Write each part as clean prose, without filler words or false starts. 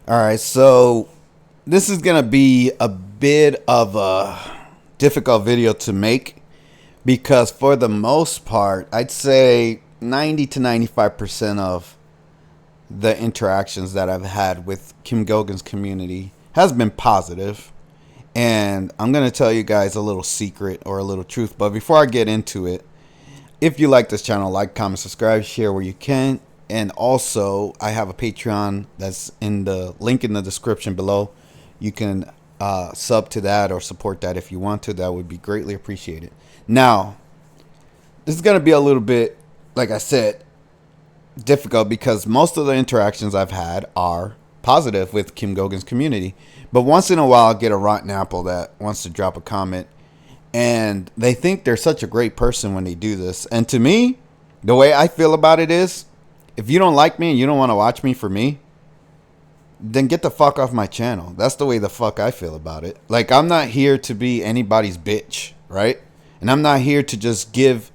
All right, so this is gonna be a bit of a difficult video to make because for the most part, I'd say 90 to 95% of the interactions that I've had with Kim Goguen'S community has been positive. And I'm gonna tell you guys a little secret or a little truth. But before I get into it, if you like this channel, like, comment, subscribe, share where you can. And also, I have a Patreon that's in the link in the description below. You can sub to that or support that if you want to. That would be greatly appreciated. Now, this is going to be a little bit, like I said, difficult because most of the interactions I've had are positive with Kim Goguen'S community. But once in a while, I'll get a rotten apple that wants to drop a comment. And they think they're such a great person when they do this. And to me, the way I feel about it is, if you don't like me and you don't want to watch me for me, then get the fuck off my channel. That's the way the fuck I feel about it. Like, I'm not here to be anybody's bitch, right? And I'm not here to just give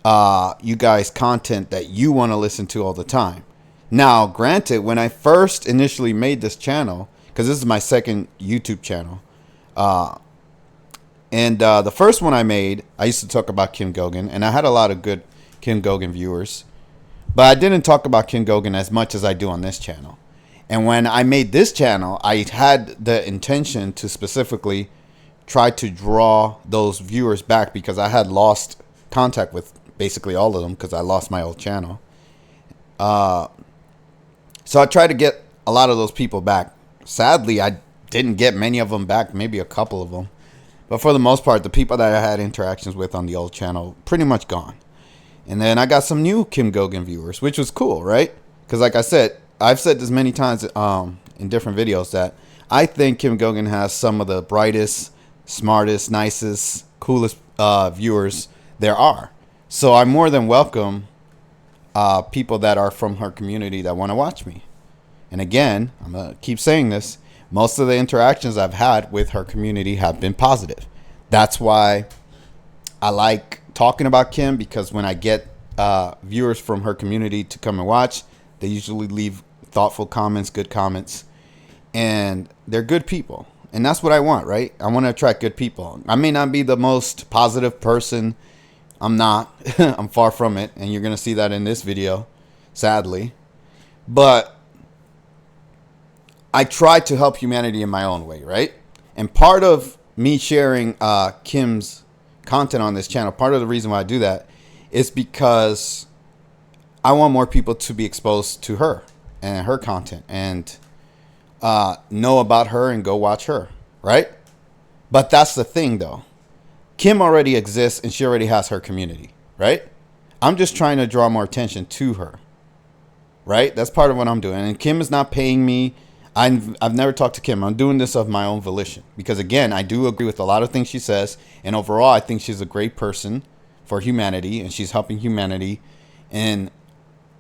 you guys content that you want to listen to all the time. Now, granted, when I first initially made this channel, because this is my second YouTube channel, and the first one I made, I used to talk about Kim Goguen'S, and I had a lot of good Kim Goguen'S viewers. But I didn't talk about Kim Goguen'S as much as I do on this channel. And when I made this channel, I had the intention to specifically try to draw those viewers back because I had lost contact with basically all of them because I lost my old channel. So I tried to get a lot of those people back. Sadly, I didn't get many of them back, maybe a couple of them. But for the most part, the people that I had interactions with on the old channel, pretty much gone. And then I got some new Kim Goguen'S viewers, which was cool, right? Because like I said, I've said this many times in different videos that I think Kim Goguen'S has some of the brightest, smartest, nicest, coolest viewers there are. So I more than welcome people that are from her community that want to watch me. And again, I'm going to keep saying this. Most of the interactions I've had with her community have been positive. That's why I like talking about Kim, because when I get viewers from her community to come and watch, they usually leave thoughtful comments, good comments, and they're good people. And that's what I want, right? I want to attract good people. I may not be the most positive person. I'm not. I'm far from it. And you're going to see that in this video, sadly. But I try to help humanity in my own way, right? And part of me sharing Kim's content on this channel, part of the reason why I do that is because I want more people to be exposed to her and her content and know about her and go watch her, right? But that's the thing, though. Kim already exists and she already has her community, right? I'm just trying to draw more attention to her, right? That's part of what I'm doing. And Kim is not paying me. I've never talked to Kim. I'm doing this of my own volition because, again, I do agree with a lot of things she says. And overall, I think she's a great person for humanity. And she's helping humanity in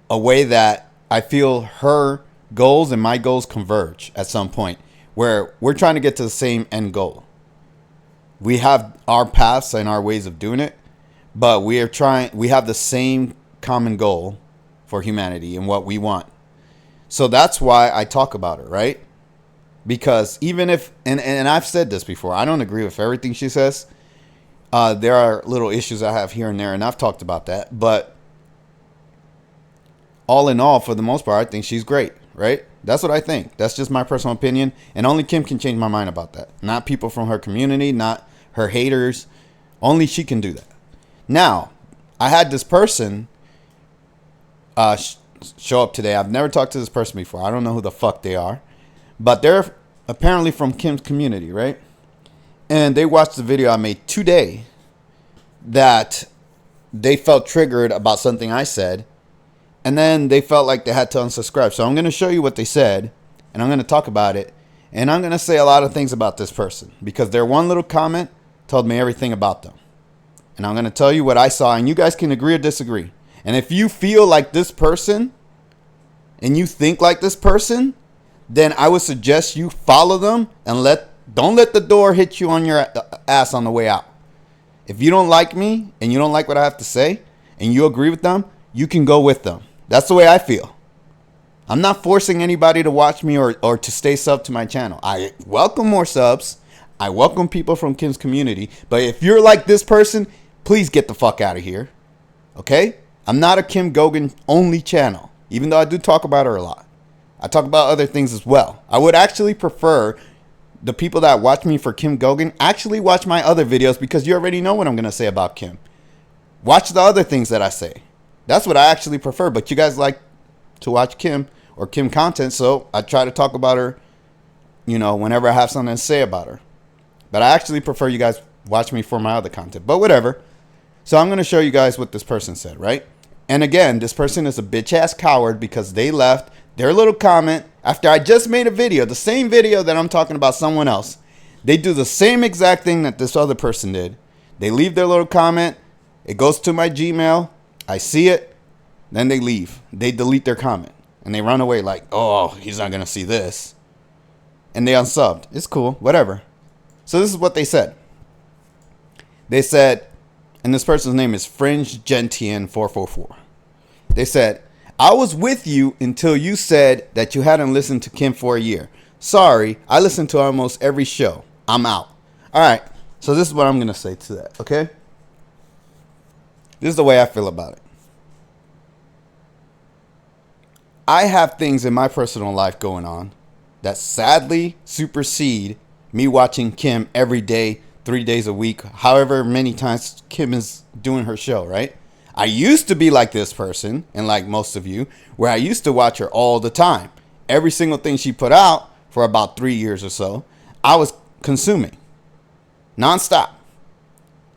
a way that I feel her goals and my goals converge at some point where we're trying to get to the same end goal. We have our paths and our ways of doing it, but we have the same common goal for humanity and what we want. So that's why I talk about her, right? Because even if, and I've said this before, I don't agree with everything she says. There are little issues I have here and there, and I've talked about that. But all in all, for the most part, I think she's great, right? That's what I think. That's just my personal opinion. And only Kim can change my mind about that. Not people from her community, not her haters. Only she can do that. Now, I had this person show up today. I've never talked to this person before. I don't know who the fuck they are, but they're apparently from Kim's community, right? And they watched the video I made today that they felt triggered about something I said, and then they felt like they had to unsubscribe. So I'm going to show you what they said, and I'm going to talk about it, and I'm going to say a lot of things about this person because their one little comment told me everything about them. And I'm going to tell you what I saw, and you guys can agree or disagree. And if you feel like this person and you think like this person, then I would suggest you follow them and don't let the door hit you on your ass on the way out. If you don't like me and you don't like what I have to say and you agree with them, you can go with them. That's the way I feel. I'm not forcing anybody to watch me or to stay sub to my channel. I welcome more subs. I welcome people from Kim's community. But if you're like this person, please get the fuck out of here. Okay? I'm not a Kim Goguen'S only channel, even though I do talk about her a lot. I talk about other things as well. I would actually prefer the people that watch me for Kim Goguen'S actually watch my other videos, because you already know what I'm going to say about Kim. Watch the other things that I say. That's what I actually prefer. But you guys like to watch Kim or Kim content, so I try to talk about her, you know, whenever I have something to say about her. But I actually prefer you guys watch me for my other content. But whatever. So I'm going to show you guys what this person said, right? And again, this person is a bitch-ass coward because they left their little comment after I just made a video, the same video that I'm talking about someone else. They do the same exact thing that this other person did. They leave their little comment. It goes to my Gmail. I see it. Then they leave. They delete their comment. And they run away like, oh, he's not going to see this. And they unsubbed. It's cool. Whatever. So this is what they said. They said, and this person's name is Fringe Gentian 444. They said, I was with you until you said that you hadn't listened to Kim for a year. Sorry, I listened to almost every show. I'm out. All right. So this is what I'm going to say to that. Okay. This is the way I feel about it. I have things in my personal life going on that sadly supersede me watching Kim every day, 3 days a week, however many times Kim is doing her show, right? I used to be like this person, and like most of you, where I used to watch her all the time. Every single thing she put out for about 3 years or so, I was consuming. Nonstop.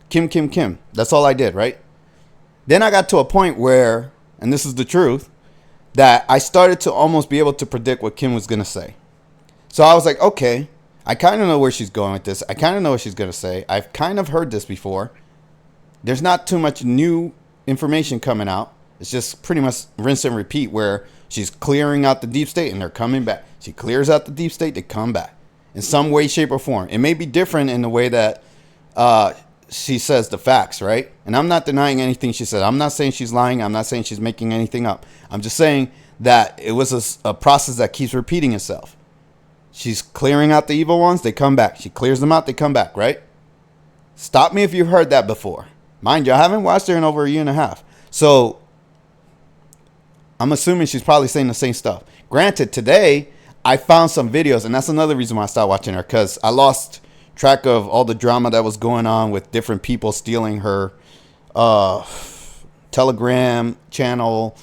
Kim. That's all I did, right? Then I got to a point where, and this is the truth, that I started to almost be able to predict what Kim was going to say. So I was like, okay, I kind of know where she's going with this. I kind of know what she's going to say. I've kind of heard this before. There's not too much new information coming out. It's just pretty much rinse and repeat, where she's clearing out the deep state and they're coming back. She clears out the deep state, they come back in some way, shape, or form. It may be different in the way that she says the facts, right? And I'm not denying anything she said. I'm not saying she's lying. I'm not saying she's making anything up. I'm just saying that it was a process that keeps repeating itself. She's clearing out the evil ones, they come back. She clears them out, they come back, right? Stop me if you've heard that before. Mind you, I haven't watched her in over a year and a half. So I'm assuming she's probably saying the same stuff. Granted, today I found some videos, and that's another reason why I stopped watching her, because I lost track of all the drama that was going on with different people stealing her Telegram channel,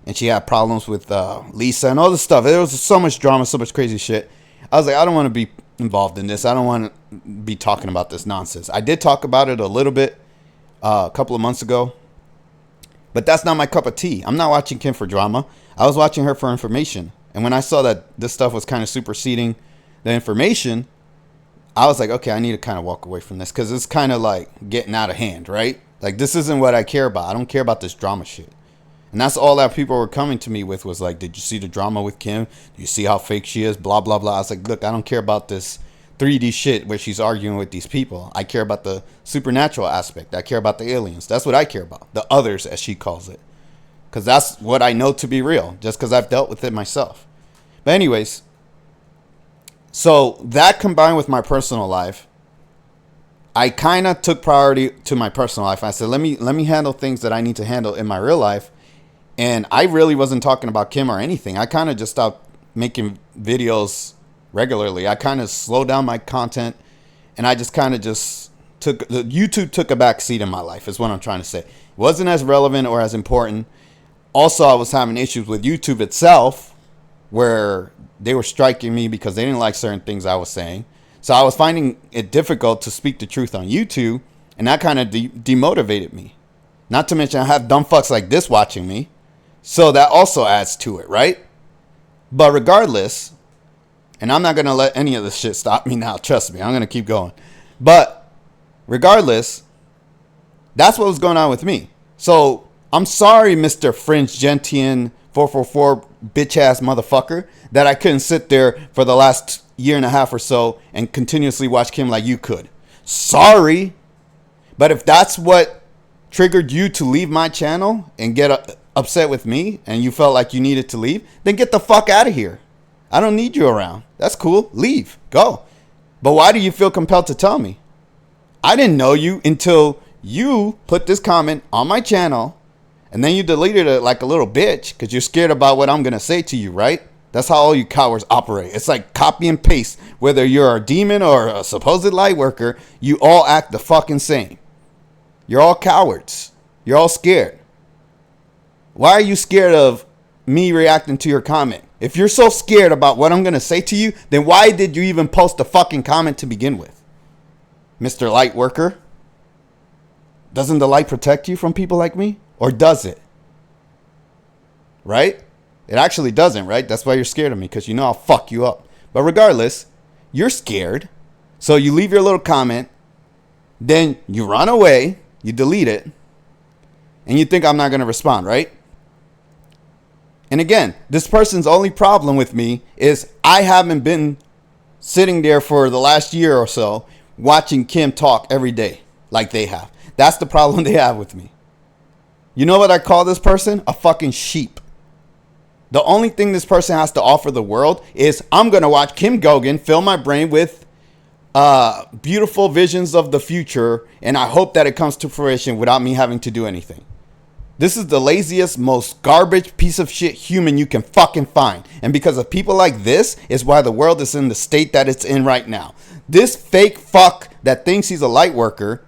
and she had problems with Lisa and all this stuff. There was so much drama, so much crazy shit. I was like, I don't want to be involved in this. I don't want to be talking about this nonsense. I did talk about it a little bit a couple of months ago, but that's not my cup of tea. I'm not watching Kim for drama. I was watching her for information. And when I saw that this stuff was kind of superseding the information, I was like, okay, I need to kind of walk away from this, because it's kind of like getting out of hand, right? Like, this isn't what I care about. I don't care about this drama shit. And that's all that people were coming to me with, was like, did you see the drama with Kim? Do you see how fake she is? Blah, blah, blah. I was like, look, I don't care about this 3D shit where she's arguing with these people. I care about the supernatural aspect. I care about the aliens. That's what I care about. The others, as she calls it. Because that's what I know to be real, just because I've dealt with it myself. But anyways, so that combined with my personal life, I kind of took priority to my personal life. I said, let me handle things that I need to handle in my real life. And I really wasn't talking about Kim or anything. I kind of just stopped making videos regularly. I kind of slowed down my content, and I just kind of just YouTube took a back seat in my life, is what I'm trying to say. It wasn't as relevant or as important. Also, I was having issues with YouTube itself, where they were striking me because they didn't like certain things I was saying. So I was finding it difficult to speak the truth on YouTube, and that kind of demotivated me. Not to mention I have dumb fucks like this watching me. So that also adds to it, right? But regardless, and I'm not going to let any of this shit stop me now. Trust me, I'm going to keep going. But regardless, that's what was going on with me. So I'm sorry, Mr. Fringe Gentian 444 bitch ass motherfucker, that I couldn't sit there for the last year and a half or so and continuously watch Kim like you could. Sorry. But if that's what triggered you to leave my channel and get upset with me and you felt like you needed to leave, then get the fuck out of here. I don't need you around. That's cool. Leave. Go. But why do you feel compelled to tell me? I didn't know you until you put this comment on my channel, and then you deleted it like a little bitch because you're scared about what I'm going to say to you, right? That's how all you cowards operate. It's like copy and paste. Whether you're a demon or a supposed light worker, you all act the fucking same. You're all cowards. You're all scared. Why are you scared of me reacting to your comment? If you're so scared about what I'm going to say to you, then why did you even post a fucking comment to begin with? Mr. Light Worker? Doesn't the light protect you from people like me? Or does it? Right? It actually doesn't, right? That's why you're scared of me, because you know I'll fuck you up. But regardless, you're scared. So you leave your little comment. Then you run away. You delete it. And you think I'm not going to respond, right? And again, this person's only problem with me is I haven't been sitting there for the last year or so watching Kim talk every day like they have. That's the problem they have with me. You know what I call this person? A fucking sheep. The only thing this person has to offer the world is I'm going to watch Kim Goguen'S fill my brain with beautiful visions of the future, and I hope that it comes to fruition without me having to do anything. This is the laziest, most garbage piece of shit human you can fucking find. And because of people like this is why the world is in the state that it's in right now. This fake fuck that thinks he's a light worker,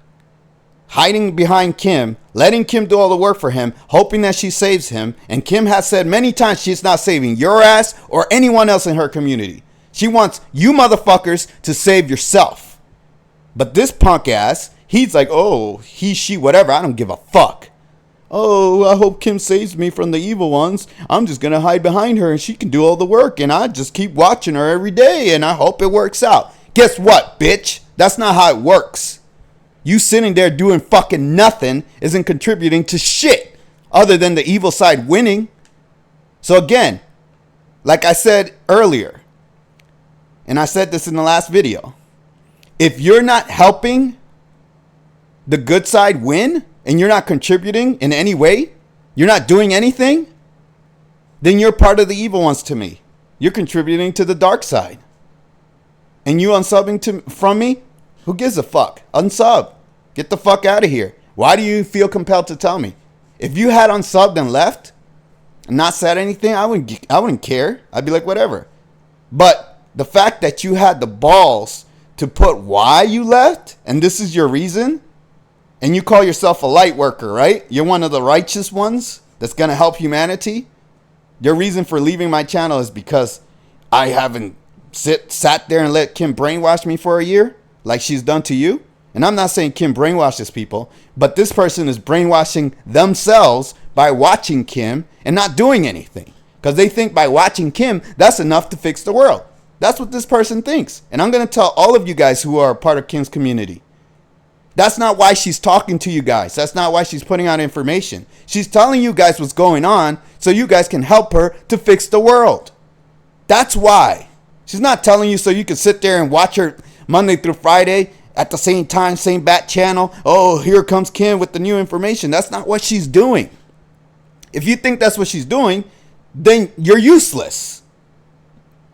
hiding behind Kim, letting Kim do all the work for him, hoping that she saves him. And Kim has said many times she's not saving your ass or anyone else in her community. She wants you motherfuckers to save yourself. But this punk ass, he's like, oh, he, she, whatever. I don't give a fuck. Oh, I hope Kim saves me from the evil ones. I'm just going to hide behind her and she can do all the work. And I just keep watching her every day and I hope it works out. Guess what, bitch? That's not how it works. You sitting there doing fucking nothing isn't contributing to shit other than the evil side winning. So again, like I said earlier, and I said this in the last video, if you're not helping the good side win and you're not contributing in any way, you're not doing anything, then you're part of the evil ones to me. You're contributing to the dark side. And you unsubbing from me? Who gives a fuck? Unsub. Get the fuck out of here. Why do you feel compelled to tell me? If you had unsubbed and left and not said anything, I wouldn't care. I'd be like, whatever. But the fact that you had the balls to put why you left, and this is your reason, and you call yourself a light worker, right? You're one of the righteous ones that's going to help humanity. Your reason for leaving my channel is because I haven't sat there and let Kim brainwash me for a year like she's done to you. And I'm not saying Kim brainwashes people, but this person is brainwashing themselves by watching Kim and not doing anything. Because they think by watching Kim, that's enough to fix the world. That's what this person thinks. And I'm going to tell all of you guys who are a part of Kim's community. That's not why she's talking to you guys. That's not why she's putting out information. She's telling you guys what's going on so you guys can help her to fix the world. That's why. She's not telling you so you can sit there and watch her Monday through Friday at the same time, same bat channel. Oh, here comes Kim with the new information. That's not what she's doing. If you think that's what she's doing, then you're useless.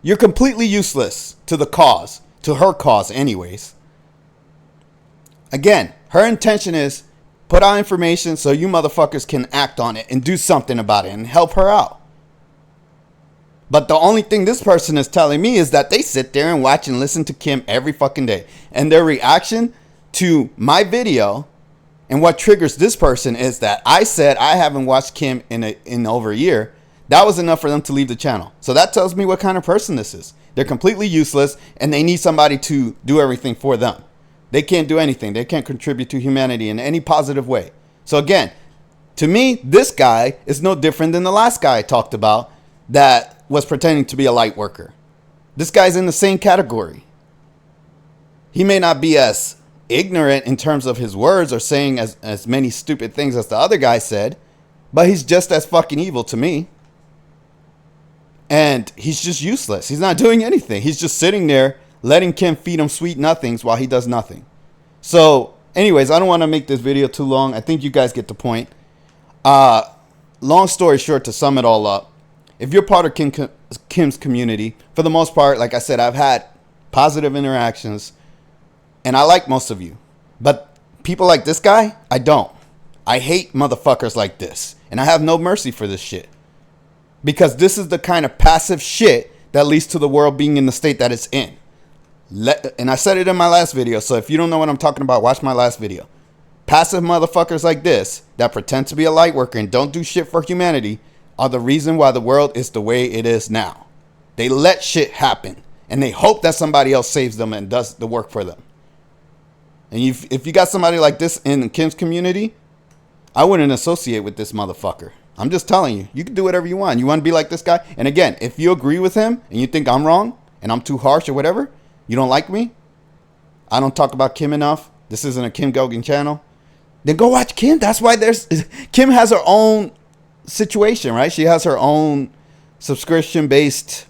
You're completely useless to the cause, to her cause anyways. Again, her intention is put out information so you motherfuckers can act on it and do something about it and help her out. But the only thing this person is telling me is that they sit there and watch and listen to Kim every fucking day. And their reaction to my video and what triggers this person is that I said I haven't watched Kim in over a year. That was enough for them to leave the channel. So that tells me what kind of person this is. They're completely useless and they need somebody to do everything for them. They can't do anything. They can't contribute to humanity in any positive way. So again, to me, this guy is no different than the last guy I talked about that was pretending to be a light worker. This guy's in the same category. He may not be as ignorant in terms of his words or saying as many stupid things as the other guy said, but he's just as fucking evil to me. And he's just useless. He's not doing anything. He's just sitting there letting Kim feed him sweet nothings while he does nothing. So anyways, I don't want to make this video too long. I think you guys get the point. long story short, to sum it all up, if you're part of Kim's community, for the most part, like I said, I've had positive interactions, and I like most of you. But people like this guy, I don't. I hate motherfuckers like this, and I have no mercy for this shit. Because this is the kind of passive shit that leads to the world being in the state that it's in. And I said it in my last video, so if you don't know what I'm talking about, watch my last video. Passive motherfuckers like this that pretend to be a light worker and don't do shit for humanity are the reason why the world is the way it is now. They let shit happen, and they hope that somebody else saves them and does the work for them. And if you got somebody like this in Kim's community, I wouldn't associate with this motherfucker. I'm just telling you, you can do whatever you want. You want to be like this guy? And again, if you agree with him and you think I'm wrong and I'm too harsh or whatever, you don't like me, I don't talk about Kim enough, this isn't a Kim Goguen'S channel, then go watch Kim. That's why Kim has her own situation, right? She has her own subscription-based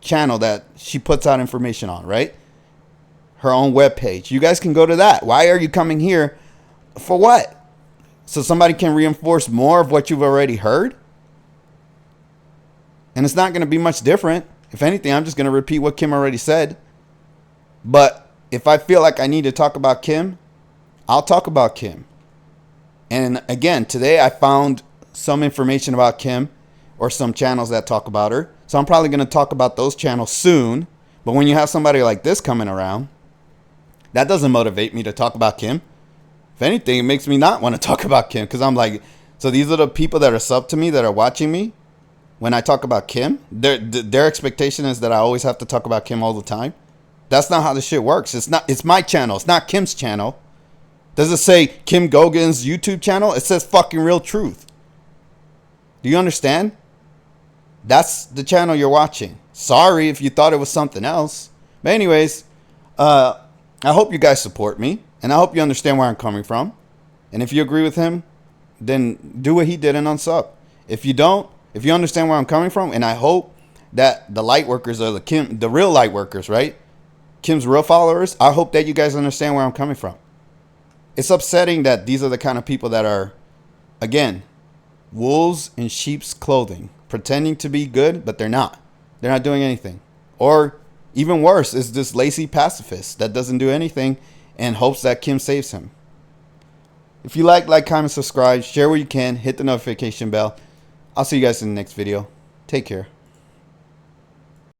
channel that she puts out information on, right? Her own webpage. You guys can go to that. Why are you coming here? For what? So somebody can reinforce more of what you've already heard? And it's not going to be much different. If anything, I'm just going to repeat what Kim already said. But if I feel like I need to talk about Kim, I'll talk about Kim. And again, today I found some information about Kim or some channels that talk about her. So I'm probably going to talk about those channels soon. But when you have somebody like this coming around, that doesn't motivate me to talk about Kim. If anything, it makes me not want to talk about Kim, because I'm like, so these are the people that are sub to me, that are watching me. When I talk about Kim, their expectation is that I always have to talk about Kim all the time. That's not how this shit works. It's my channel. It's not Kim's channel. Does it say Kim Goguen'S YouTube channel? It says fucking Real Truth. Do you understand? That's the channel you're watching. Sorry if you thought it was something else. But anyways, I hope you guys support me. And I hope you understand where I'm coming from. And if you agree with him, then do what he did and unsub. If you don't, if you understand where I'm coming from, and I hope that the light workers are the real light workers, right? Kim's real followers, I hope that you guys understand where I'm coming from. It's upsetting that these are the kind of people that are, again, wolves in sheep's clothing, pretending to be good, but they're not. They're not doing anything. Or even worse is this lazy pacifist that doesn't do anything and hopes that Kim saves him. If you like, comment, subscribe, share where you can, hit the notification bell. I'll see you guys in the next video. Take care.